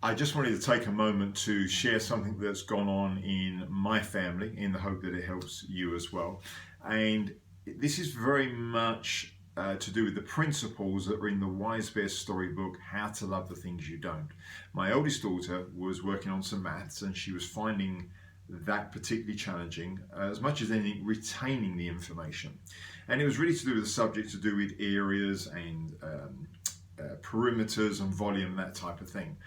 I just wanted to take a moment to share something that's gone on in my family in the hope that it helps you as well. And this is very much to do with the principles that are in the Wise Bear storybook, How to Love the Things You Don't. My eldest daughter was working on some maths and she was finding that particularly challenging, as much as anything, retaining the information. And it was really to do with the subject to do with areas and perimeters and volume, that type of thing.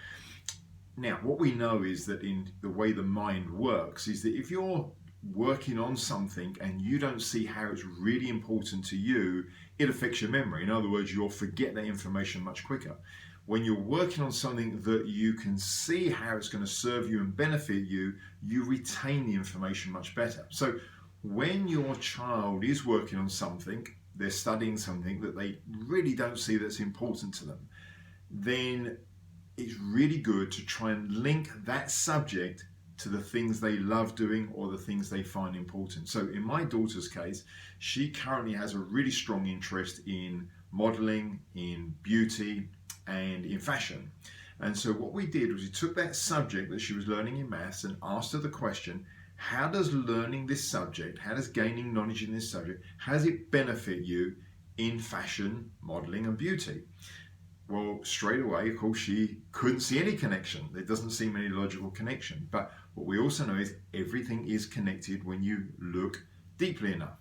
Now, what we know is that in the way the mind works is that if you're working on something and you don't see how it's really important to you, it affects your memory. In other words, you'll forget that information much quicker. When you're working on something that you can see how it's going to serve you and benefit you, you retain the information much better. So when your child is working on something, they're studying something that they really don't see that's important to them, then it's really good to try and link that subject to the things they love doing or the things they find important. So in my daughter's case, she currently has a really strong interest in modeling, in beauty, and in fashion. And so what we did was we took that subject that she was learning in maths and asked her the question, how does learning this subject, how does gaining knowledge in this subject, how does it benefit you in fashion, modeling, and beauty? Well, straight away, of course, she couldn't see any connection. There doesn't seem any logical connection. But what we also know is everything is connected when you look deeply enough.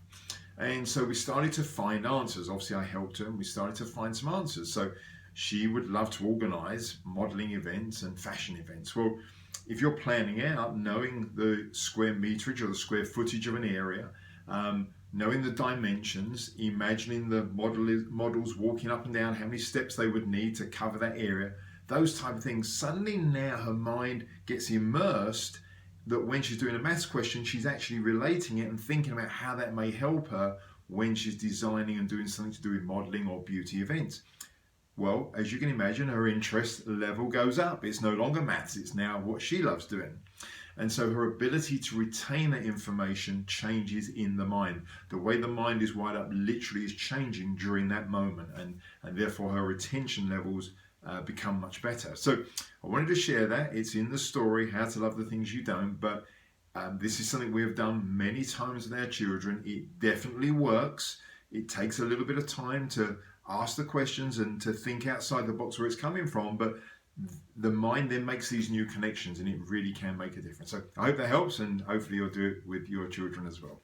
And so we started to find answers. Obviously, I helped her and we started to find some answers. So she would love to organize modeling events and fashion events. Well, if you're planning out, knowing the square meterage or the square footage of an area, knowing the dimensions, imagining the models walking up and down, how many steps they would need to cover that area, those type of things, suddenly now her mind gets immersed that when she's doing a maths question, she's actually relating it and thinking about how that may help her when she's designing and doing something to do with modeling or beauty events. Well, as you can imagine, her interest level goes up. It's no longer maths, it's now what she loves doing. And so her ability to retain that information changes in the mind. The way the mind is wired up literally is changing during that moment, and therefore her retention levels become much better. So I wanted to share that. It's in the story, How to Love the Things You Don't, but this is something we have done many times with our children. It definitely works. It takes a little bit of time to ask the questions and to think outside the box where it's coming from, but the mind then makes these new connections and it really can make a difference. So I hope that helps, and hopefully you'll do it with your children as well.